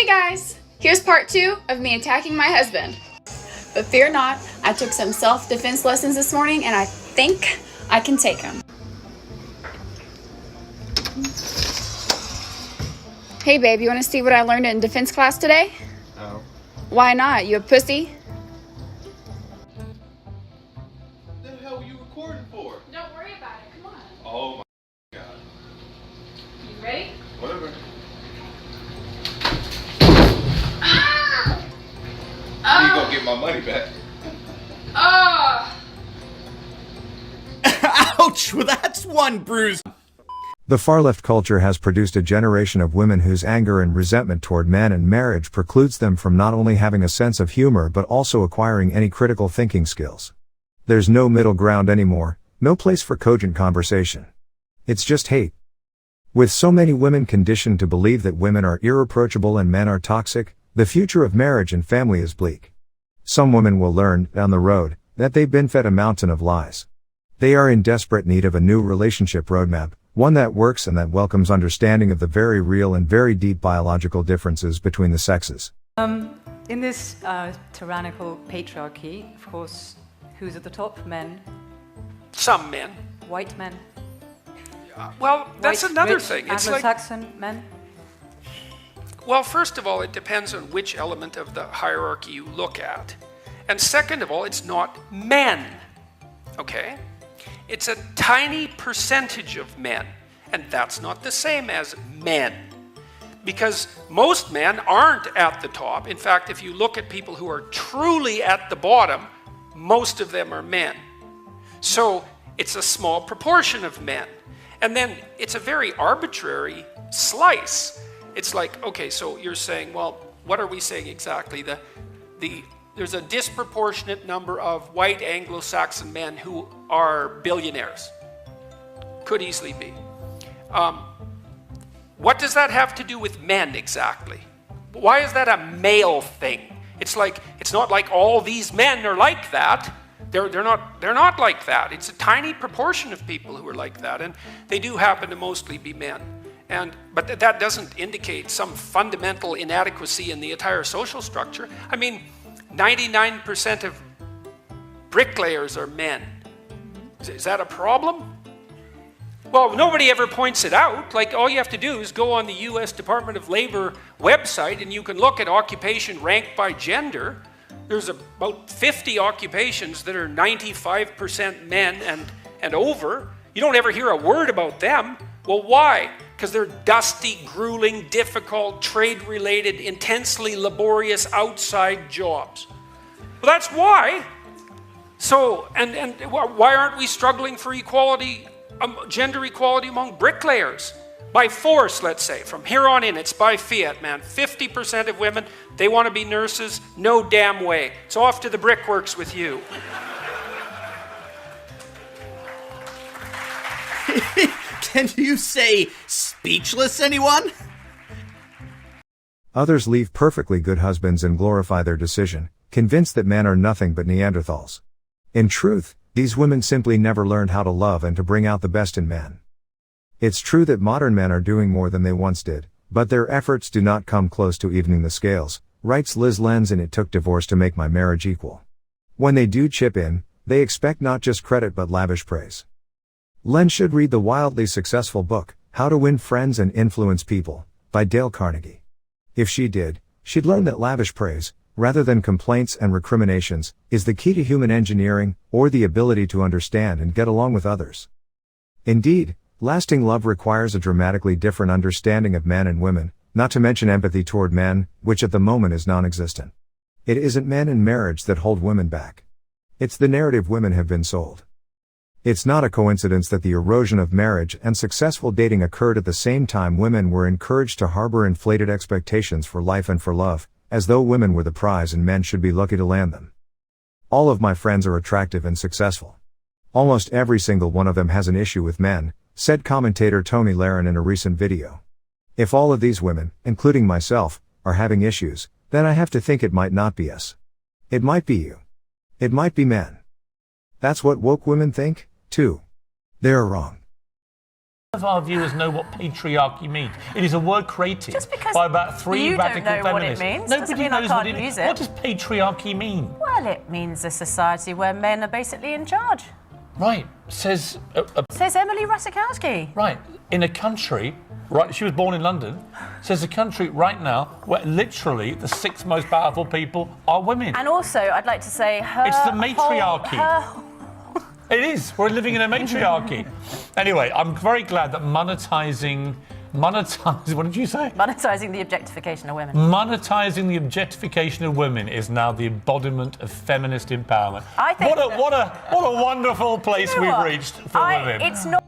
guys! Here's part 2 of me attacking my husband. But fear not, I took some self-defense lessons this morning and I think I can take them. Hey babe, you want to see what I learned in defense class today? No. Why not? You a pussy? What the hell are you recording for? Don't worry about it, come on. Oh my god. You ready? Whatever. You gonna get my money back. Ouch! Well, that's one bruise. The far-left culture has produced a generation of women whose anger and resentment toward men and marriage precludes them from not only having a sense of humor but also acquiring any critical thinking skills. There's no middle ground anymore, no place for cogent conversation. It's just hate. With so many women conditioned to believe that women are irreproachable and men are toxic, the future of marriage and family is bleak. Some women will learn, down the road, that they've been fed a mountain of lies. They are in desperate need of a new relationship roadmap, one that works and that welcomes understanding of the very real and very deep biological differences between the sexes. In this tyrannical patriarchy, of course, who's at the top? Men. Some men. White men. Well, that's White, another rich, thing. It's like, Anglo-Saxon men. well, first of all, it depends on which element of the hierarchy you look at. And second of all, it's not men. Okay? It's a tiny percentage of men. And that's not the same as men. Because most men aren't at the top. In fact, if you look at people who are truly at the bottom, most of them are men. So it's a small proportion of men. And then it's a very arbitrary slice. It's like, okay, so you're saying, well, what are we saying exactly? There's a disproportionate number of white Anglo-Saxon men who are billionaires. Could easily be. What does that have to do with men exactly? Why is that a male thing? It's like, it's not like all these men are like that. They're not like that. It's a tiny proportion of people who are like that, and they do happen to mostly be men. But that doesn't indicate some fundamental inadequacy in the entire social structure. I mean, 99% of bricklayers are men. Is that a problem? Well, nobody ever points it out. Like, all you have to do is go on the US Department of Labor website and you can look at occupation ranked by gender. There's about 50 occupations that are 95% men and over. You don't ever hear a word about them. Well, why? Because they're dusty, grueling, difficult, trade-related, intensely laborious outside jobs. Well, that's why. So, and why aren't we struggling for equality, gender equality among bricklayers? By force, let's say. From here on in, it's by fiat, man. 50% of women, they want to be nurses. No damn way. It's off to the brickworks with you. Can you say speechless, anyone? Others leave perfectly good husbands and glorify their decision, convinced that men are nothing but Neanderthals. In truth, these women simply never learned how to love and to bring out the best in men. It's true that modern men are doing more than they once did, but their efforts do not come close to evening the scales, writes Liz Lenz in It Took Divorce to Make My Marriage Equal. When they do chip in, they expect not just credit but lavish praise. Len should read the wildly successful book, How to Win Friends and Influence People, by Dale Carnegie. If she did, she'd learn that lavish praise, rather than complaints and recriminations, is the key to human engineering, or the ability to understand and get along with others. Indeed, lasting love requires a dramatically different understanding of men and women, not to mention empathy toward men, which at the moment is non-existent. It isn't men in marriage that hold women back. It's the narrative women have been sold. It's not a coincidence that the erosion of marriage and successful dating occurred at the same time women were encouraged to harbor inflated expectations for life and for love, as though women were the prize and men should be lucky to land them. All of my friends are attractive and successful. Almost every single one of them has an issue with men, said commentator Tony Lahren in a recent video. If all of these women, including myself, are having issues, then I have to think it might not be us. It might be you. It might be men. That's what woke women think, too. They're wrong. of our viewers know what patriarchy means. It is a word created Just because by about 3 you radical don't know what it feminists. means, doesn't Nobody mean I knows can't what it use means. it. What does patriarchy mean? Well, it means a society where men are basically in charge. Right, says Says Emily Ratajkowski. right, in a country, right, she was born in London, says a country right now where literally the 6 most powerful people are women. And also, I'd like to say her. It's the matriarchy. It is. We're living in a matriarchy. Anyway, I'm very glad that monetizing, what did you say? Monetizing the objectification of women. Monetizing the objectification of women is now the embodiment of feminist empowerment. I think what a wonderful place You know we've what? reached for women. It's not.